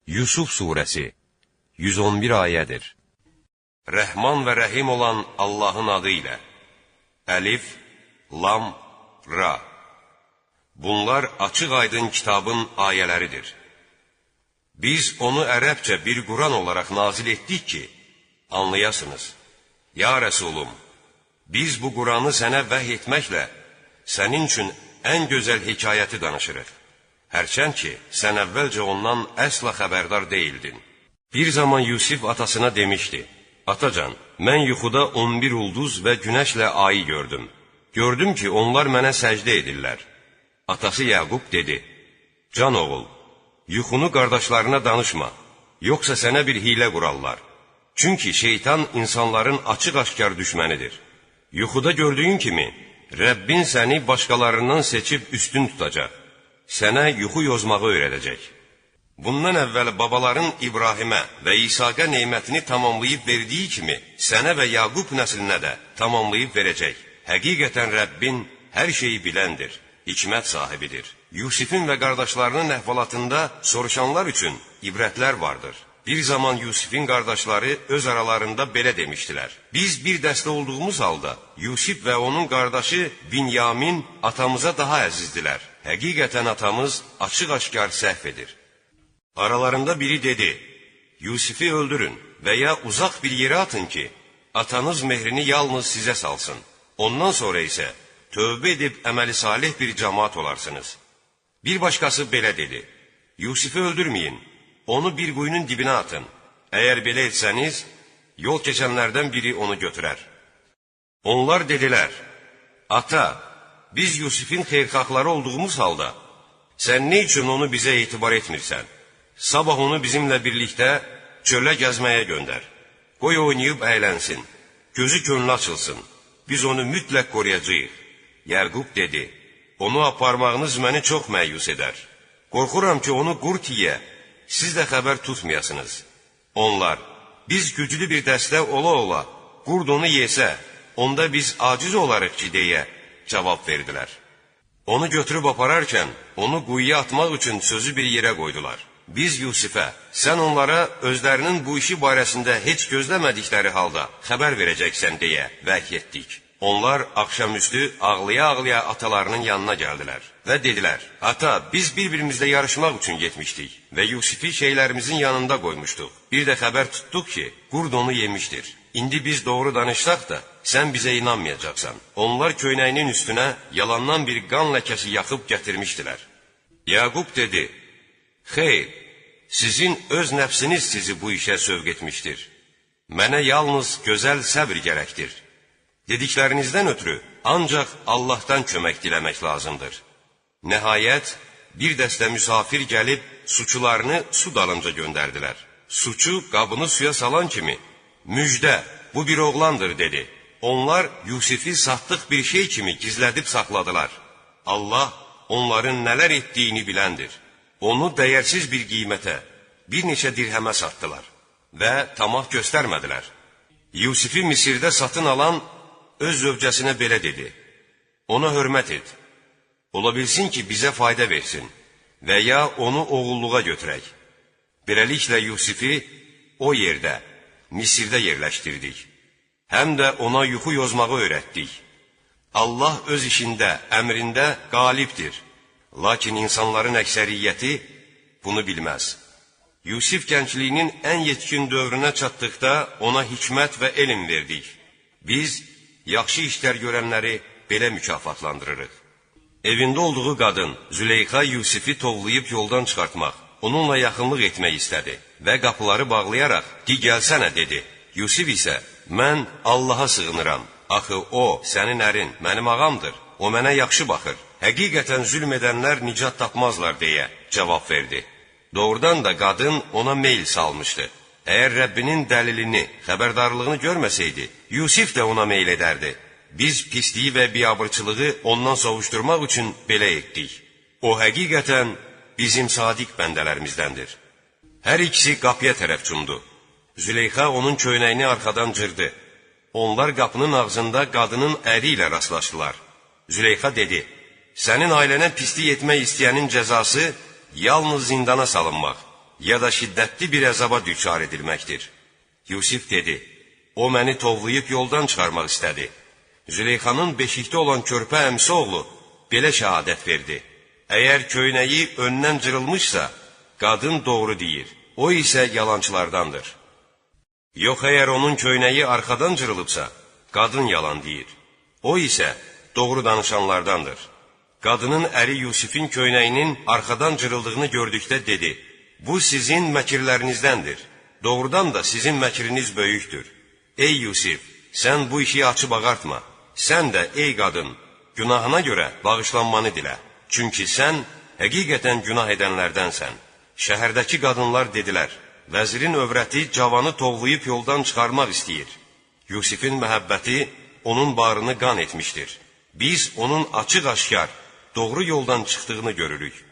Yusuf surəsi 111 ayədir. Rəhman və rəhim olan Allahın adı ilə. Əlif, Lam, Ra. Bunlar açıq-aydın kitabın ayələridir. Biz onu ərəbcə bir Quran olaraq nazil etdik ki, anlayasınız. Ya Rəsulum, biz bu Quranı sənə vəhy etməklə sənin üçün ən gözəl hekayəti danışırıq. Hərçənd ki, sən əvvəlcə ondan əsla xəbərdar deyildin. Bir zaman Yusif atasına demişdi, Atacan, mən yuxuda 11 ulduz və günəşlə ayı gördüm. Gördüm ki, onlar mənə səcdə edirlər. Atası Yaqub dedi, Can oğul, yuxunu qardaşlarına danışma, yoxsa sənə bir hilə qurarlar. Çünki şeytan insanların açıq-aşkar düşmənidir. Yuxuda gördüyün kimi, Rəbbin səni başqalarından seçib üstün tutacaq. Sənə yuxu yozmağı öyrədəcək. Bundan əvvəl babaların İbrahimə və İsaqa neymətini tamamlayıb verdiyi kimi, sənə və Yaqub nəslinə də tamamlayıb verəcək. Həqiqətən Rəbbin hər şeyi biləndir, hikmət sahibidir. Yusifin və qardaşlarının əhvalatında soruşanlar üçün ibrətlər vardır. Bir zaman Yusifin qardaşları öz aralarında belə demişdilər. Biz bir dəstə olduğumuz halda, Yusif və onun qardaşı Binyamin atamıza daha əzizdilər. Həqiqətən atamız açıq-aşkar səhv edir. Aralarında biri dedi, Yusifi öldürün və ya uzaq bir yerə atın ki, atanız mehrini yalnız sizə salsın. Ondan sonra isə tövbə edib əməli salih bir cəmaat olarsınız. Bir başqası belə dedi, Yusifi öldürməyin, onu bir quyunun dibinə atın. Əgər belə etsəniz, yol keçənlərdən biri onu götürər. Onlar dedilər, Ata, biz Yusifin xeyrxahları olduğumuz halda, sən nə üçün onu bizə etibar etmirsən? Sabah onu bizimlə birlikdə çölə gəzməyə göndər. Qoy oynayıb əylənsin, gözü könlü açılsın. Biz onu mütləq qoruyacağıq. Yaqub dedi, onu aparmağınız məni çox məyus edər. Qorxuram ki, onu qurd yiyə, siz də xəbər tutmayasınız. Onlar, biz güclü bir dəstə ola-ola, qurd onu yesə, onda biz aciz olarıq ki, deyə cavab verdilər. Onu götürüb apararkən, onu quyuya atmaq üçün sözü bir yerə qoydular. Biz Yusifə, sən onlara özlərinin bu işi barəsində heç gözləmədikləri halda xəbər verəcəksən deyə vəhy etdik. Onlar axşamüstü ağlaya-ağlaya atalarının yanına gəldilər və dedilər, Ata, biz bir-birimizlə yarışmaq üçün getmişdik və Yusifi şeylərimizin yanında qoymuşduq. Bir də xəbər tutduq ki, qurd onu yemişdir. İndi biz doğru danışsaq da, sən bizə inanmayacaqsan. Onlar köynəyinin üstünə yalandan bir qan ləkəsi yaxıb gətirmişdilər. Yaqub dedi, Xeyr, sizin öz nəfsiniz sizi bu işə sövq etmişdir. Mənə yalnız gözəl səbr gərəkdir. Dediklərinizdən ötürü ancaq Allahdan kömək diləmək lazımdır. Nəhayət, bir dəstə müsafir gəlib suçularını su dalınca göndərdilər. Suçu qabını suya salan kimi, müjdə, bu bir oğlandır, dedi. Onlar Yusifi satdıq bir şey kimi gizlədib saxladılar. Allah onların nələr etdiyini biləndir. Onu dəyərsiz bir qiymətə, bir neçə dirhəmə satdılar və tamah göstərmədilər. Yusifi Misirdə satın alan öz zövcəsinə belə dedi, ona hörmət et, ola bilsin ki, bizə fayda versin və ya onu oğulluğa götürək. Beləliklə Yusifi o yerdə, Misirdə yerləşdirdik, həm də ona yuxu yozmağı öyrətdik. Allah öz işində, əmrində qalibdir, lakin insanların əksəriyyəti bunu bilməz. Yusif gəncliyinin ən yetkin dövrünə çatdıqda ona hikmət və elm verdik. Biz yaxşı işlər görənləri belə mükafatlandırırıq. Evində olduğu qadın Züleyxa Yusifi tovlayıb yoldan çıxartmaq, onunla yaxınlıq etmək istədi və qapıları bağlayaraq, "Di gəlsənə" dedi. Yusif isə, "Mən Allaha sığınıram. Axı o, sənin ərin, mənim ağamdır. O mənə yaxşı baxır. Həqiqətən zülm edənlər nicat tapmazlar" deyə cavab verdi. Doğrudan da qadın ona meyl salmışdı. Əgər Rəbbinin dəlilini, xəbərdarlığını görməsəydi, Yusif də ona meyl edərdi. Biz pisliyi və biabırçılığı ondan sovuşturmaq üçün belə etdik. O həqiqətən bizim sadiq bəndələrimizdəndir. Hər ikisi qapıya tərəf cumdu. Züleyxa onun köynəyini arxadan cırdı. Onlar qapının ağzında qadının əri ilə rastlaşdılar. Züleyxa dedi, "Sənin ailənə pislik etmək istəyənin cəzası yalnız zindana salınmaq, ya da şiddətli bir əzaba düçar edilməkdir. Yusif dedi, o məni tovlayıb yoldan çıxarmaq istədi. Züleyxanın beşikdə olan körpə əmsi oğlu belə şəhadət verdi. Əgər köynəyi öndən cırılmışsa, qadın doğru deyir, o isə yalançılardandır. Yox, əgər onun köynəyi arxadan cırılıbsa, qadın yalan deyir, o isə doğru danışanlardandır. Qadının əri Yusifin köynəyinin arxadan cırıldığını gördükdə dedi, bu sizin məkirlərinizdəndir. Doğrudan da sizin məkriniz böyükdür. Ey Yusif, sən bu işi açıb ağartma. Sən də, ey qadın, günahına görə bağışlanmanı dilə. Çünki sən həqiqətən günah edənlərdənsən. Şəhərdəki qadınlar dedilər, vəzirin övrəti cavanı tovlayıb yoldan çıxarmaq istəyir. Yusifin məhəbbəti onun barını qan etmişdir. Biz onun açıq-aşkar, doğru yoldan çıxdığını görürük.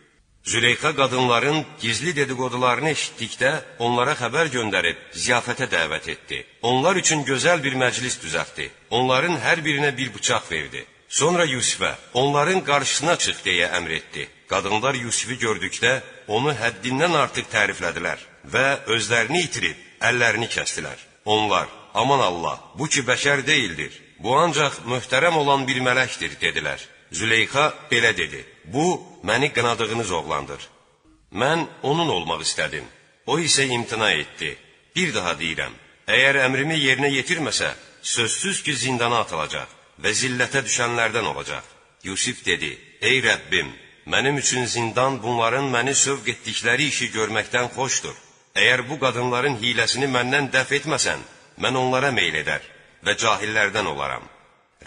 Züleyxa qadınların gizli dedikodularını eşitdikdə onlara xəbər göndərib ziyafətə dəvət etdi. Onlar üçün gözəl bir məclis düzəltdi. Onların hər birinə bir bıçaq verdi. Sonra Yusifə, onların qarşısına çıx deyə əmr etdi. Qadınlar Yusifi gördükdə onu həddindən artıq təriflədilər və özlərini itirib əllərini kəsdilər. Onlar, aman Allah, bu ki bəşər deyildir, bu ancaq möhtərəm olan bir mələkdir, dedilər. Züleyxa belə dedi, bu, məni qınadığınız oğlandır. Mən onun olmaq istədim, o isə imtina etdi. Bir daha deyirəm, əgər əmrimi yerinə yetirməsə, sözsüz ki, zindana atılacaq və zillətə düşənlərdən olacaq. Yusif dedi, ey Rəbbim, mənim üçün zindan bunların məni sövq etdikləri işi görməkdən xoşdur. Əgər bu qadınların hiləsini məndən dəf etməsən, mən onlara meyl edər və cahillərdən olaram.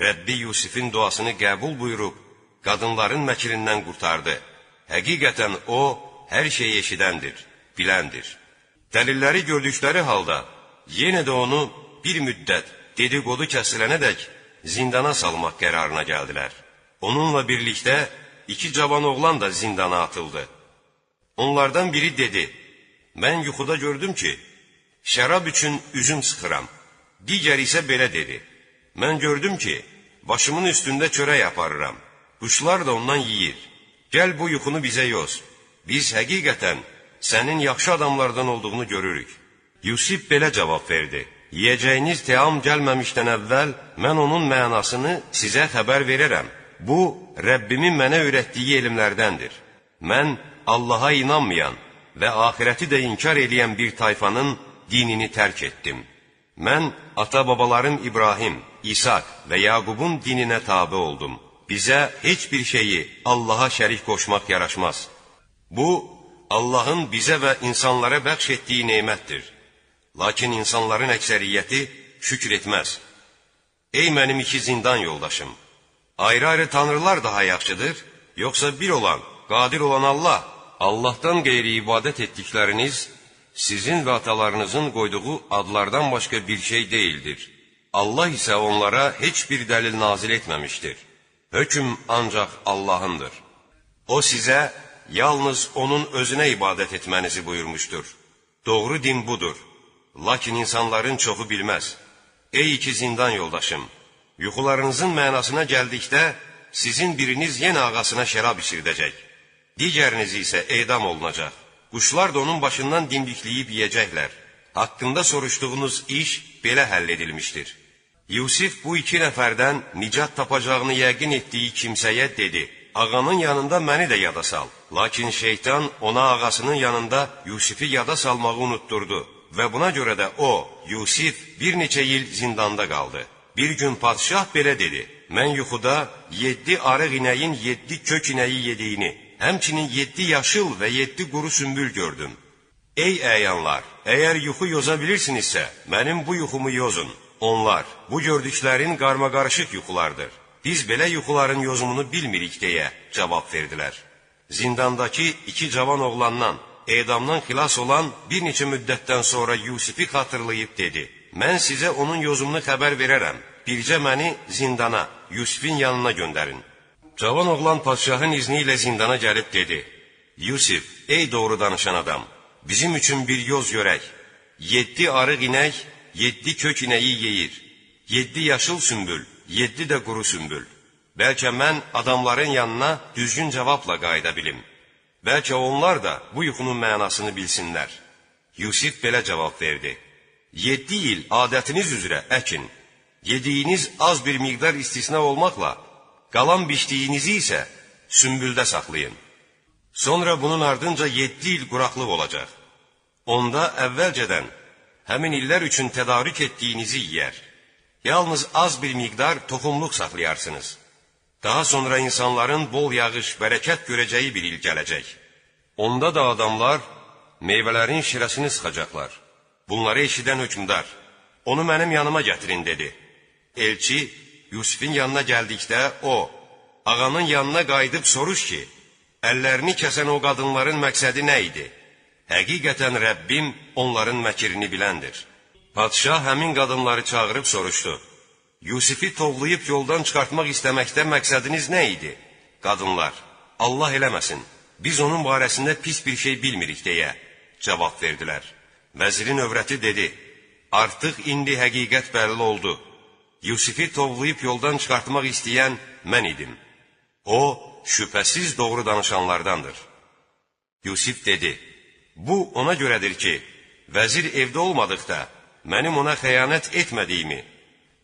Rəbbi Yusifin duasını qəbul buyurub, qadınların məkrindən qurtardı. Həqiqətən o, hər şeyi eşidəndir, biləndir. Dəlilləri gördükləri halda, yenə də onu bir müddət dedikodu kəsilənədək zindana salmaq qərarına gəldilər. Onunla birlikdə iki cavan oğlan da zindana atıldı. Onlardan biri dedi, mən yuxuda gördüm ki, şərab üçün üzüm sıxıram. Digər isə belə dedi, mən gördüm ki, başımın üstündə çörək aparıram. Quşlar da ondan yeyir. Gəl bu yuxunu bizə yoz. Biz həqiqətən sənin yaxşı adamlardan olduğunu görürük. Yusif belə cavab verdi. Yiyəcəyiniz təam gəlməmişdən əvvəl mən onun mənasını sizə xəbər verərəm. Bu, Rəbbimin mənə öyrətdiyi elmlərdəndir. Mən Allaha inanmayan və axirəti də inkar edən bir tayfanın dinini tərk etdim. Mən ata-babalarım İbrahim, İsaq və Yaqubun dininə tabe oldum. Bizə heç bir şeyi Allaha şərik qoşmaq yaraşmaz. Bu, Allahın bizə və insanlara bəxş etdiyi nemətdir. Lakin insanların əksəriyyəti şükür etməz. Ey mənim iki zindan yoldaşım! Ayrı-ayrı tanrılar daha yaxşıdır, yoxsa bir olan, qadir olan Allah? Allahdan qeyri ibadət etdikləriniz, sizin və atalarınızın qoyduğu adlardan başqa bir şey deyildir. Allah isə onlara heç bir dəlil nazil etməmişdir. Hökm ancaq Allahındır. O sizə yalnız onun özünə ibadət etmənizi buyurmuşdur. Doğru din budur. Lakin insanların çoxu bilməz. Ey iki zindan yoldaşım! Yuxularınızın mənasına gəldikdə, sizin biriniz yenə ağasına şərab içirdəcək. Digəriniz isə edam olunacaq. Quşlar da onun başından dimdikləyib yeyəcəklər. Haqqında soruşduğunuz iş belə həll edilmişdir. Yusif bu iki nəfərdən nicat tapacağını yəqin etdiyi kimsəyə dedi, ağanın yanında məni də yada sal. Lakin şeytan ona ağasının yanında Yusifi yada salmağı unutturdu və buna görə də o, Yusif, bir neçə il zindanda qaldı. Bir gün padşah belə dedi, mən yuxuda 7 arıq inəyin 7 kök inəyi yediyini, həmçinin 7 yaşıl və 7 quru sümbül gördüm. Ey əyanlar, əgər yuxu yoza bilirsinizsə, mənim bu yuxumu yozun. Onlar, bu gördüklərin qarmaqarışıq yuxulardır. Biz belə yuxuların yozumunu bilmirik deyə cavab verdilər. Zindandakı iki cavan oğlandan, edamdan xilas olan bir neçə müddətdən sonra Yusifi xatırlayıb dedi, mən sizə onun yozumunu xəbər verərəm, bircə məni zindana, Yusifin yanına göndərin. Cavan oğlan padşahın izni ilə zindana gəlib dedi, Yusif, ey doğru danışan adam, bizim üçün bir yoz görək. 7 arıq inək, 7 kök inəyi yeyir, 7 yaşıl sümbül, 7 də quru sümbül. Bəlkə mən adamların yanına düzgün cavabla qayıda bilim. Bəlkə onlar da bu yuxunun mənasını bilsinlər. Yusif belə cavab verdi: 7 il adətiniz üzrə əkin, yediyiniz az bir miqdar istisna olmaqla, qalan biçdiyinizi isə sümbüldə saxlayın. Sonra bunun ardınca 7 il quraqlıq olacaq. Onda əvvəlcədən həmin illər üçün tədarük etdiyinizi yeyər. Yalnız az bir miqdar toxumluq saxlayarsınız. Daha sonra insanların bol yağış, bərəkət görəcəyi bir il gələcək. Onda da adamlar meyvələrin şirəsini sıxacaqlar. Bunları eşidən hökmdar, onu mənim yanıma gətirin, dedi. Elçi Yusifin yanına gəldikdə o, ağanın yanına qayıdıb soruş ki, əllərini kəsən o qadınların məqsədi nə idi? Həqiqətən Rəbbim onların məkirini biləndir. Padşah həmin qadınları çağırıb soruşdu: Yusifi tovlayıb yoldan çıxartmaq istəməkdə məqsədiniz nə idi? Qadınlar: Allah eləməsin, biz onun barəsində pis bir şey bilmirik deyə cavab verdilər. Vəzirin övrəti dedi: Artıq indi həqiqət bəlli oldu. Yusifi tovlayıb yoldan çıxartmaq istəyən mən idim. O, şübhəsiz doğru danışanlardandır. Yusif dedi: Bu ona görədir ki, vəzir evdə olmadıqda mənim ona xəyanət etmədiyimi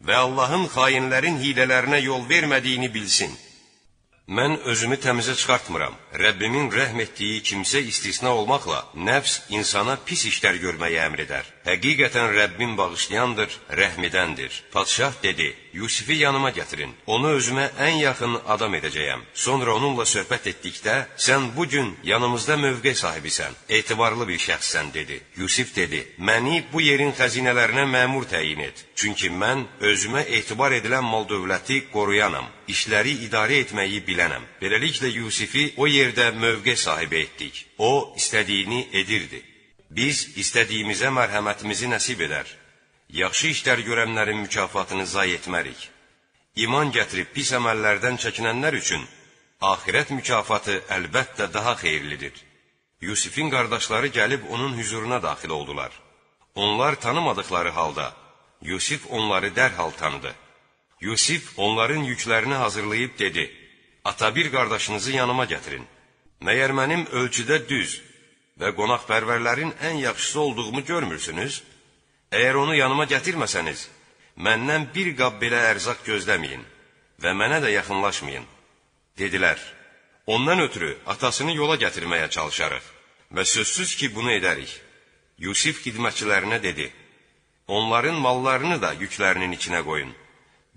və Allahın xainlərin hilələrinə yol vermədiyini bilsin. Mən özümü təmizə çıxartmıram. Rəbbimin rəhm etdiyi kimsə istisna olmaqla nəfs insana pis işlər görməyə əmr edər. Həqiqətən Rəbbim bağışlayandır, rəhmidəndir. Padşah dedi: Yusifi yanıma gətirin. Onu özümə ən yaxın adam edəcəyəm. Sonra onunla söhbət etdikdə sən bugün yanımızda mövqe sahibisən, etibarlı bir şəxssən, dedi. Yusif dedi: Məni bu yerin xəzinələrinə məmur təyin et. Çünki mən özümə etibar edilən mal-dövləti qoruyanam, işləri idarə etməyi bilənəm. Beləliklə Yusifi o yerdə mövqe sahibi etdik. O istədiyini edirdi. Biz istədiyimizə mərhəmətimizi nəsib edər. Yaxşı işlər görənlərin mükafatını zay etmərik. İman gətirib pis əməllərdən çəkinənlər üçün axirət mükafatı əlbəttə daha xeyirlidir. Yusifin qardaşları gəlib onun hüzuruna daxil oldular. Onlar tanımadıkları halda Yusif onları dərhal tanıdı. Yusif onların yüklərini hazırlayıb dedi: Ata, bir qardaşınızı yanıma gətirin. Məyər mənim ölçüdə düz və qonaqpərvərlərin ən yaxşısı olduğumu görmürsünüz? Əgər onu yanıma gətirməsəniz, məndən bir qab belə ərzaq gözləməyin və mənə də yaxınlaşmayın. Dedilər: Ondan ötürü atasını yola gətirməyə çalışarıq və sözsüz ki, bunu edərik. Yusif xidmətçilərinə dedi: Onların mallarını da yüklərinin içinə qoyun.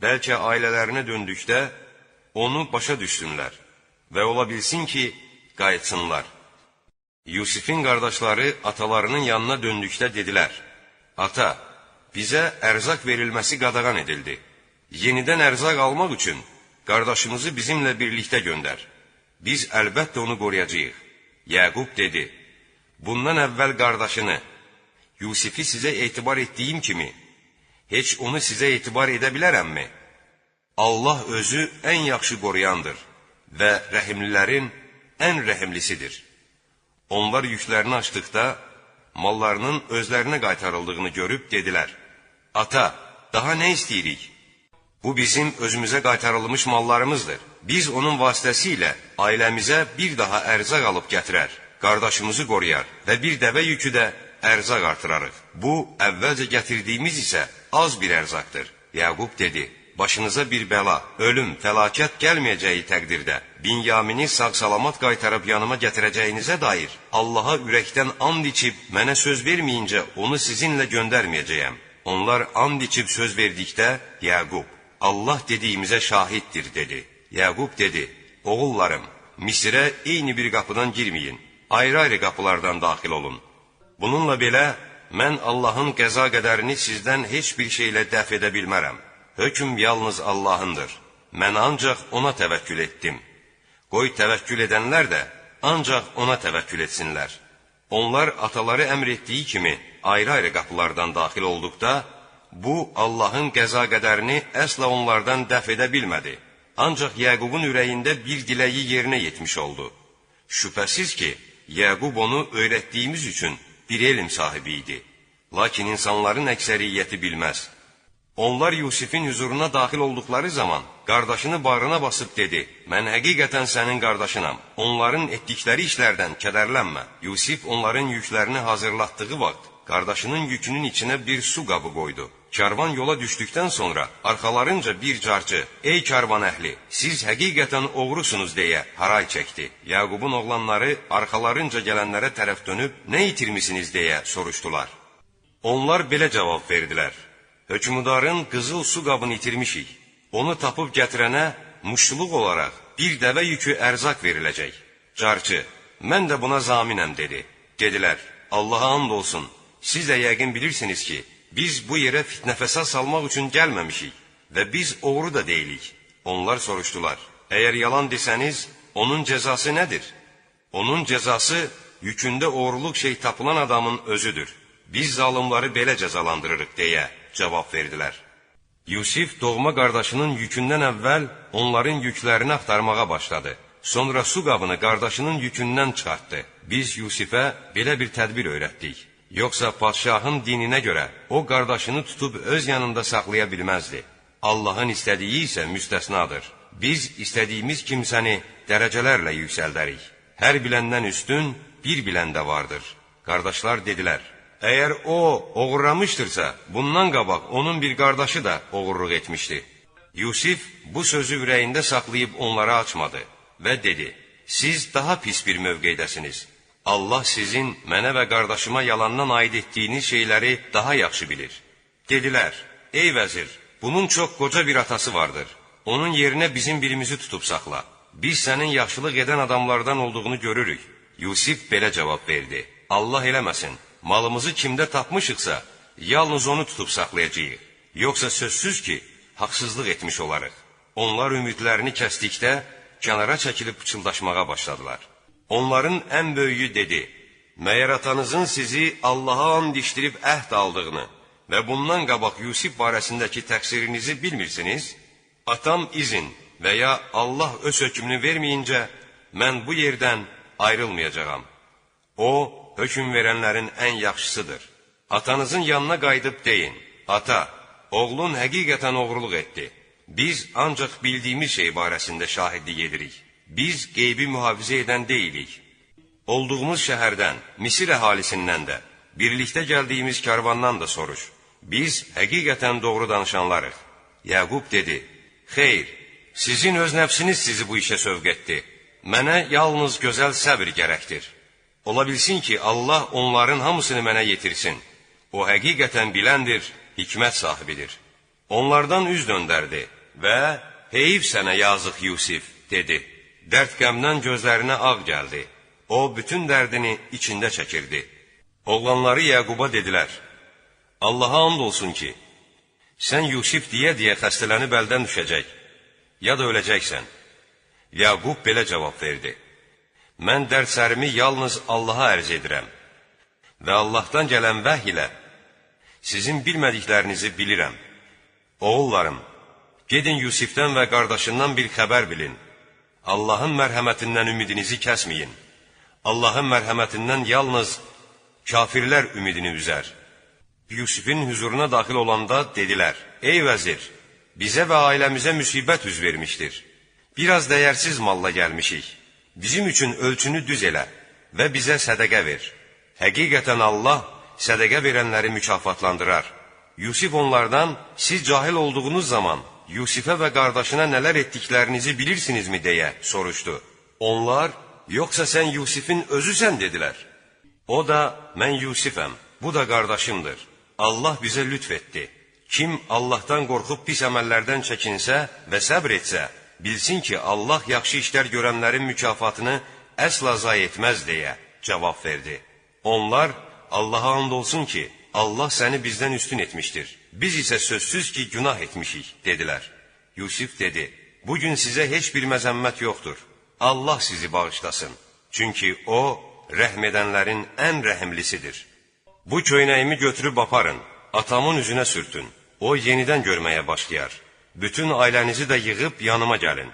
Bəlkə ailələrinə döndükdə onu başa düşsünlər və ola bilsin ki, qayıtsınlar. Yusifin qardaşları atalarının yanına döndükdə dedilər: Ata, bizə ərzaq verilməsi qadağan edildi. Yenidən ərzaq almaq üçün qardaşımızı bizimlə birlikdə göndər. Biz əlbəttə onu qoruyacağıq. Yaqub dedi: Bundan əvvəl qardaşını, Yusifi sizə etibar etdiyim kimi, heç onu sizə etibar edə bilərəmmi? Allah özü ən yaxşı qoruyandır və rəhimlilərin ən rəhimlisidir. Onlar yüklərini açdıqda, mallarının özlərinə qaytarıldığını görüb dedilər: Ata, daha nə istəyirik? Bu bizim özümüzə qaytarılmış mallarımızdır. Biz onun vasitəsilə ailəmizə bir daha ərzaq alıb gətirər, qardaşımızı qoruyar və bir dəvə yükü də ərzaq artırarıq. Bu, əvvəlcə gətirdiyimiz isə az bir ərzaqdır. Yaqub dedi: Başınıza bir bəla, ölüm, fəlakət gəlməyəcəyi təqdirdə Binyamini sağ-salamat qaytarıb yanıma gətirəcəyinizə dair Allaha ürəkdən and içib mənə söz verməyincə onu sizinlə göndərməyəcəyəm. Onlar and içib söz verdikdə Yaqub: Allah dediyimizə şahiddir, dedi. Yaqub dedi: Oğullarım, Misirə eyni bir qapıdan girməyin, ayrı-ayrı qapılardan daxil olun. Bununla belə, mən Allahın qəza qədərini sizdən heç bir şeylə dəf edə bilmərəm. Hökm yalnız Allahındır. Mən ancaq ona təvəkkül etdim. Qoy təvəkkül edənlər də ancaq ona təvəkkül etsinlər. Onlar ataları əmr etdiyi kimi ayrı-ayrı qapılardan daxil olduqda, bu Allahın qəza qədərini əsla onlardan dəf edə bilmədi. Ancaq Yaqubun ürəyində bir diləyi yerinə yetmiş oldu. Şübhəsiz ki, Yaqub onu öyrətdiyimiz üçün bir elm sahibi idi. Lakin insanların əksəriyyəti bilməz. Onlar Yusifin huzuruna daxil olduqları zaman qardaşını bağrına basıb dedi: "Mən həqiqətən sənin qardaşınam. Onların etdikləri işlərdən kədərlənmə." Yusif onların yüklərini hazırlatdığı vaxt qardaşının yükünün içinə bir su qabı qoydu. Karvan yola düşdükdən sonra arxalarınca bir carçı: "Ey karvan əhli, siz həqiqətən oğrusunuz" deyə haray çəkdi. Yaqubun oğlanları arxalarınca gələnlərə tərəf dönüb: "Nə itirmisiniz?" deyə soruşdular. Onlar belə cavab verdilər: "Hökmdarın qızıl su qabını itirmişik. Onu tapıb gətirənə muştuluq olaraq bir dəvə yükü ərzaq veriləcək." Carçı: "Mən də buna zaminəm" dedi. Dedilər: "Allaha and olsun, siz də yəqin bilirsiniz ki, biz bu yerə fitnə-fəsad salmaq üçün gəlməmişik və biz oğru da deyilik." Onlar soruşdular: "Əgər yalan desəniz, onun cəzası nədir?" "Onun cəzası yükündə oğurluq şey tapılan adamın özüdür. Biz zalımları belə cəzalandırırıq" deyə cavab verdilər. Yusif doğma qardaşının yükündən əvvəl onların yüklərini axtarmağa başladı. Sonra su qabını qardaşının yükündən çıxartdı. Biz Yusifə belə bir tədbir öyrətdik. Yoxsa padşahın dininə görə o qardaşını tutub öz yanında saxlaya bilməzdi. Allahın istədiyi isə müstəsnadır. Biz istədiyimiz kimsəni dərəcələrlə yüksəldərik. Hər biləndən üstün bir bilən də vardır. Qardaşlar dedilər: "Əgər o oğurlamışdırsa, bundan qabaq onun bir qardaşı da oğurluq etmişdi." Yusif bu sözü ürəyində saxlayıb onlara açmadı və dedi: "Siz daha pis bir mövqeydəsiniz. Allah sizin mənə və qardaşıma yalandan aid etdiyiniz şeyləri daha yaxşı bilir." Dedilər: "Ey vəzir, bunun çox qoca bir atası vardır. Onun yerinə bizim birimizi tutub saxla. Biz sənin yaxşılıq edən adamlardan olduğunu görürük." Yusif belə cavab verdi: "Allah eləməsin. Malımızı kimdə tapmışıqsa, yalnız onu tutub saxlayacağıq. Yoxsa sözsüz ki, haqsızlıq etmiş olarıq." Onlar ümidlərini kəsdikdə, kənara çəkilib pıçıldaşmağa başladılar. Onların ən böyüyü dedi: "Məyər atanızın sizi Allaha and içdirib əhd aldığını və bundan qabaq Yusif barəsindəki təqsirinizi bilmirsiniz? Atam izin və ya Allah öz hökmünü verməyincə, mən bu yerdən ayrılmayacağam. O, hökm verənlərin ən yaxşısıdır. Atanızın yanına qayıdıb deyin: Ata, oğlun həqiqətən oğurluq etdi. Biz ancaq bildiyimiz şey barəsində şahidlik edirik. Biz qeybi mühafizə edən deyilik. Olduğumuz şəhərdən, Misir əhalisindən də, birlikdə gəldiyimiz karvandan da soruş. Biz həqiqətən doğru danışanlarıq." Yaqub dedi: "Xeyr, sizin öz nəfsiniz sizi bu işə sövq etdi. Mənə yalnız gözəl səbr gərəkdir. Ola bilsin ki, Allah onların hamısını mənə yetirsin. O həqiqətən biləndir, hikmət sahibidir." Onlardan üz döndərdi və "Heyif sənə yazıq Yusif" dedi. Dərd-qəmdən gözlərinə ağ gəldi. O, bütün dərdini içində çəkirdi. Oğlanları Yaquba dedilər: "Allaha and olsun ki, sən Yusif deyə xəstələnib əldən düşəcək, ya da öləcəksən." Yaqub belə cavab verdi: "Mən dərslərimi yalnız Allaha ərz edirəm və Allahdan gələn vəhy ilə sizin bilmədiklərinizi bilirəm. Oğullarım, gedin Yusifdən və qardaşından bir xəbər bilin. Allahın mərhəmətindən ümidinizi kəsməyin. Allahın mərhəmətindən yalnız kafirlər ümidini üzər." Yusifin huzuruna daxil olanda dedilər: "Ey vəzir, bizə və ailəmizə müsibət üz vermişdir. Biraz dəyərsiz malla gəlmişik. Bizim üçün ölçünü düz elə və bizə sədəqə ver. Həqiqətən Allah sədəqə verənləri mükafatlandırar." Yusif onlardan: "Siz cahil olduğunuz zaman Yusifə və qardaşına nələr etdiklərinizi bilirsinizmi?" deyə soruşdu. Onlar: "Yoxsa sən Yusifin özüsən?" dedilər. O da: "Mən Yusifəm, bu da qardaşımdır. Allah bizə lütf etdi. Kim Allahdan qorxub pis əməllərdən çəkinsə və səbr etsə, bilsin ki, Allah yaxşı işlər görənlərin mükafatını əsla zayi etməz" deyə cavab verdi. Onlar: "Allaha and olsun ki, Allah səni bizdən üstün etmişdir. Biz isə sözsüz ki, günah etmişik" dedilər. Yusif dedi: "Bugün sizə heç bir məzəmmət yoxdur. Allah sizi bağışlasın. Çünki O, rəhm edənlərin ən rəhimlisidir. Bu köynəyimi götürüb aparın, atamın üzünə sürtün. O, yenidən görməyə başlayar. Bütün ailənizi də yığıb yanıma gəlin."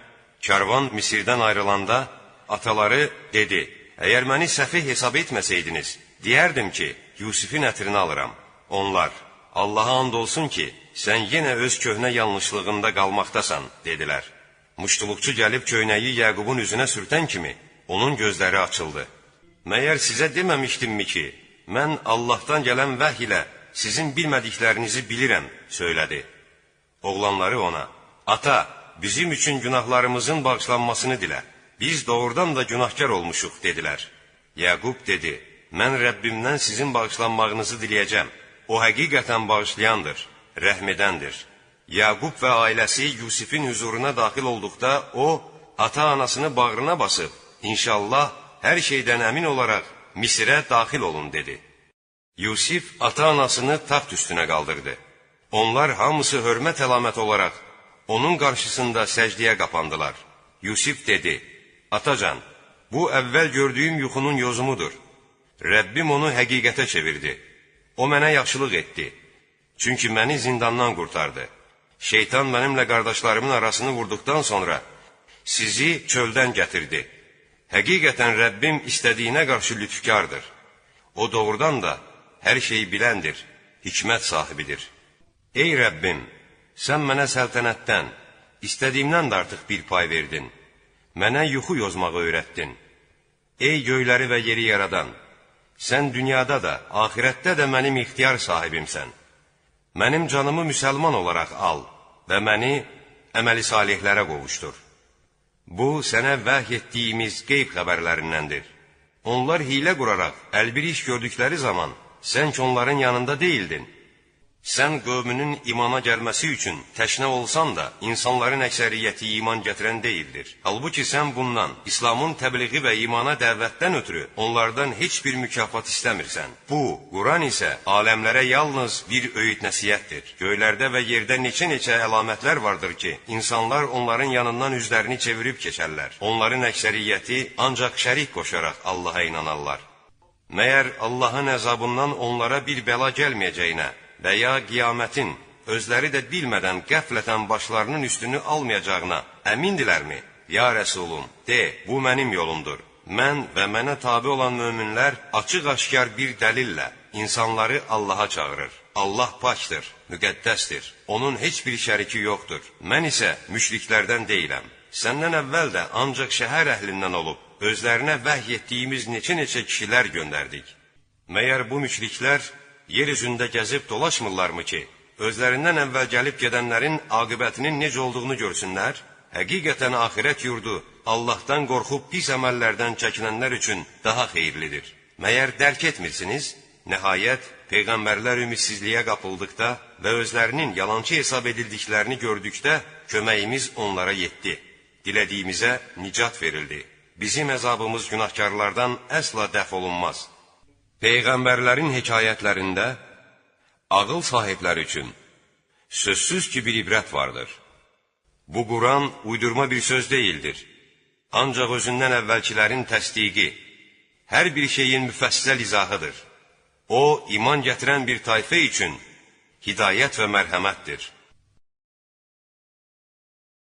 Karvan Misirdən ayrılanda ataları dedi: "Əgər məni səfih hesab etməsəydiniz, deyərdim ki, Yusifin ətrini alıram." Onlar: "Allaha and olsun ki, sən yenə öz köhnə yanlışlığında qalmaqdasan, dedilər. Muştuluqçu gəlib köynəyi Yaqubun üzünə sürtən kimi, onun gözləri açıldı. Məyər sizə deməmişdimmi ki, mən Allahdan gələn vəhy ilə sizin bilmədiklərinizi bilirəm, söylədi. Oğlanları ona, ata, bizim üçün günahlarımızın bağışlanmasını dilə, biz doğrudan da günahkar olmuşuq, dedilər. Yaqub dedi, mən Rəbbimdən sizin bağışlanmağınızı diləyəcəm. O həqiqətən bağışlayandır, rəhm edəndir. Yaqub və ailəsi Yusifin huzuruna daxil olduqda, o, ata-anasını bağrına basıb, İnşallah, hər şeydən əmin olaraq Misirə daxil olun, dedi. Yusif ata-anasını taxt üstünə qaldırdı. Onlar hamısı hörmət əlamət olaraq onun qarşısında səcdiyə qapandılar. Yusif dedi, atacan, bu əvvəl gördüyüm yuxunun yozumudur. Rəbbim onu həqiqətə çevirdi. O mənə yaxşılıq etdi. Çünki məni zindandan qurtardı. Şeytan mənimlə qardaşlarımın arasını vurduqdan sonra sizi çöldən gətirdi. Həqiqətən Rəbbim istədiyinə qarşı lütfkardır. O doğrudan da hər şeyi biləndir, hikmət sahibidir. Ey Rəbbim, sən mənə səltənətdən, istədiyimdən də artıq bir pay verdin. Mənə yuxu yozmağı öyrətdin. Ey göyləri və yeri yaradan, sən dünyada da, axirətdə də mənim ixtiyar sahibimsən. Mənim canımı müsəlman olaraq al və məni əməli salihlərə qovuşdur. Bu, sənə vəhy etdiyimiz qeyb xəbərlərindəndir. Onlar hilə quraraq əlbir iş gördükləri zaman, sən ki onların yanında deyildin. Sən qövmünün imana gəlməsi üçün təşnə olsan da, insanların əksəriyyəti iman gətirən deyildir. Halbuki sən bundan, İslamın təbliği və imana dəvətdən ötürü onlardan heç bir mükafat istəmirsən. Bu, Quran isə aləmlərə yalnız bir öyüd nəsiyyətdir. Göylərdə və yerdə neçə-neçə əlamətlər vardır ki, insanlar onların yanından üzlərini çevirib keçərlər. Onların əksəriyyəti ancaq şərik qoşaraq Allaha inanarlar. Məyər Allahın əzabından onlara bir bəla gəlməyəcəyinə və ya qiyamətin özləri də bilmədən qəflətən başlarının üstünü almayacağına əmindilərmi? Ya Rəsulum, de, bu mənim yolumdur. Mən və mənə tabi olan möminlər açıq-aşkar bir dəlillə insanları Allaha çağırır. Allah pakdır, müqəddəsdir. Onun heç bir şəriki yoxdur. Mən isə müşriklərdən deyiləm. Səndən əvvəl də ancaq şəhər əhlindən olub, özlərinə vəhy etdiyimiz neçə-neçə kişilər göndərdik. Məyər bu müşriklər yer üzündə gəzib dolaşmırlarmı ki, özlərindən əvvəl gəlib gedənlərin aqibətinin necə olduğunu görsünlər? Həqiqətən axirət yurdu Allahdan qorxub pis əməllərdən çəkinənlər üçün daha xeyirlidir. Məyər dərk etmirsiniz? Nəhayət, Peyğəmbərlər ümitsizliyə qapıldıqda və özlərinin yalançı hesab edildiklərini gördükdə köməyimiz onlara yetdi. Dilədiyimizə nicat verildi. Bizim əzabımız günahkarlardan əsla dəf olunmaz. Peyğəmbərlərin hekayətlərində ağıl sahibləri üçün sözsüz ki bir ibrət vardır. Bu Quran uydurma bir söz deyildir. Ancaq özündən əvvəlkilərin təsdiqi, hər bir şeyin müfəssəl izahıdır. O, iman gətirən bir tayfə üçün hidayət və mərhəmətdir.